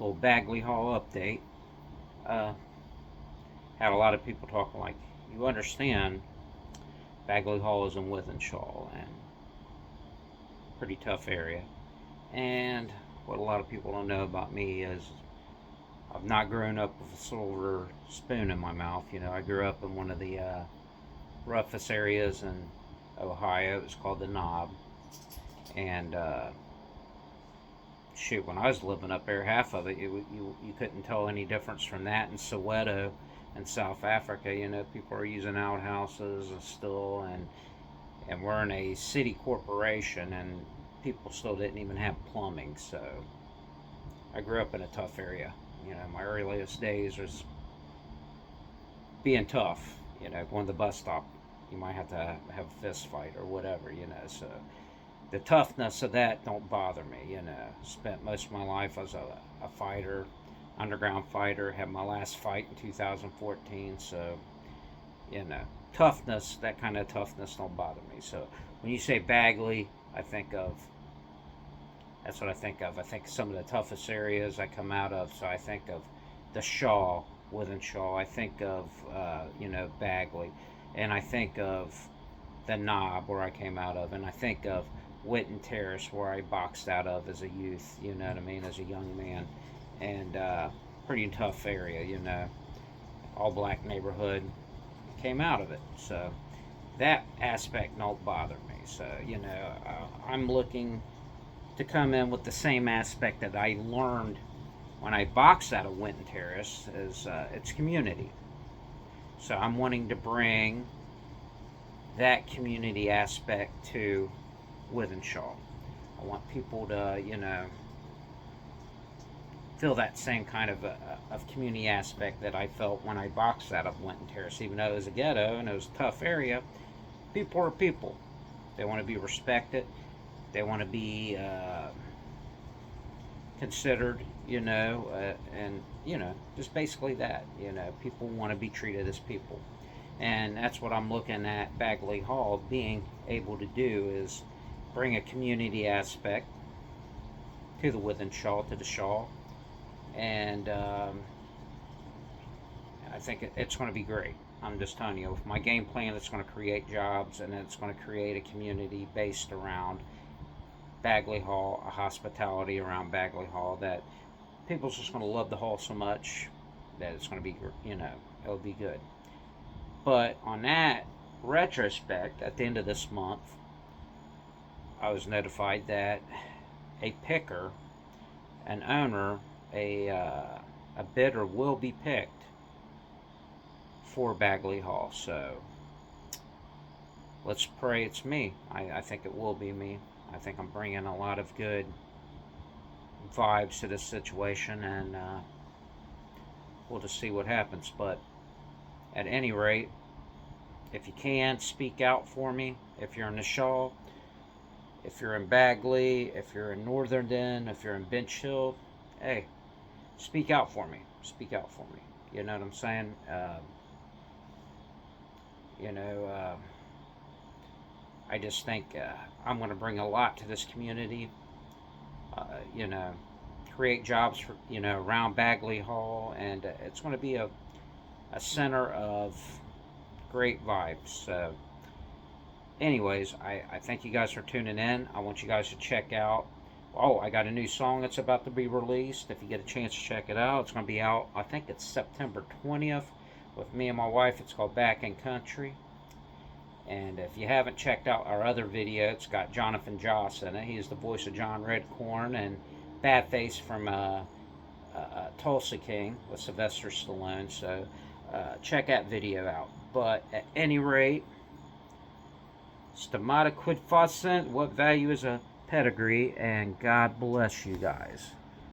Little Bagley Hall update. Uh, had a lot of people talking like, you understand, Bagley Hall is in Withenshaw, and pretty tough area. And what a lot of people don't know about me is I've not grown up with a silver spoon in my mouth. I grew up in one of the roughest areas in Ohio. It's called the Knob. And shoot, when I was living up there, half of it, you couldn't tell any difference from that in Soweto in South Africa. People are using outhouses and still, and we're in a city corporation, and people still didn't even have plumbing. So I grew up in a tough area. My earliest days was being tough. Going to the bus stop, you might have to have a fist fight or whatever. So the toughness of that don't bother me. Spent most of my life as a fighter, underground fighter. Had my last fight in 2014. So toughness, that kind of toughness don't bother me. So when you say Bagley, that's what I think of. I think some of the toughest areas I come out of. So I think of the Shaw, Withenshaw. I think of Bagley, and I think of the Knob where I came out of, and I think of Witten Terrace where I boxed out of as a youth. You know what I mean, as a young man, and pretty tough area. All black neighborhood. Came out of it, so that aspect don't bother me. So I'm looking to come in with the same aspect that I learned when I boxed out of Witten Terrace is its community. So I'm wanting to bring that community aspect to Withenshaw. I want people to, feel that same kind of community aspect that I felt when I boxed out of Witten Terrace. Even though it was a ghetto and it was a tough area, people are people. They want to be respected. They want to be considered, and just basically that. People want to be treated as people, and that's what I'm looking at Bagley Hall being able to do is bring a community aspect to the Withenshaw, to the Shaw, and I think it's going to be great. I'm just telling you, with my game plan, it's going to create jobs, and it's going to create a community based around Bagley Hall, a hospitality around Bagley Hall that people's just going to love the hall so much that it's going to be, it'll be good. But on that retrospect, at the end of this month, I was notified that a picker, an owner, a bidder will be picked for Bagley Hall. So let's pray it's me. I think it will be me. I think I'm bringing a lot of good vibes to this situation, and we'll just see what happens. But at any rate, if you can, speak out for me. If you're in the Shaw, if you're in Bagley, if you're in Northern, if you're in Bench Hill, hey, speak out for me. Speak out for me. You know what I'm saying? I just think I'm going to bring a lot to this community. Create jobs for around Bagley Hall, and it's going to be a center of great vibes. So, anyways, I thank you guys for tuning in. I want you guys to check out. Oh, I got a new song that's about to be released. If you get a chance to check it out, it's going to be out. I think it's September 20th with me and my wife. It's called Back in Country. And if you haven't checked out our other video, it's got Jonathan Joss in it. He is the voice of John Redcorn and Badface from Tulsa King with Sylvester Stallone. So check that video out. But at any rate, stomata quid facent, what value is a pedigree, and God bless you guys.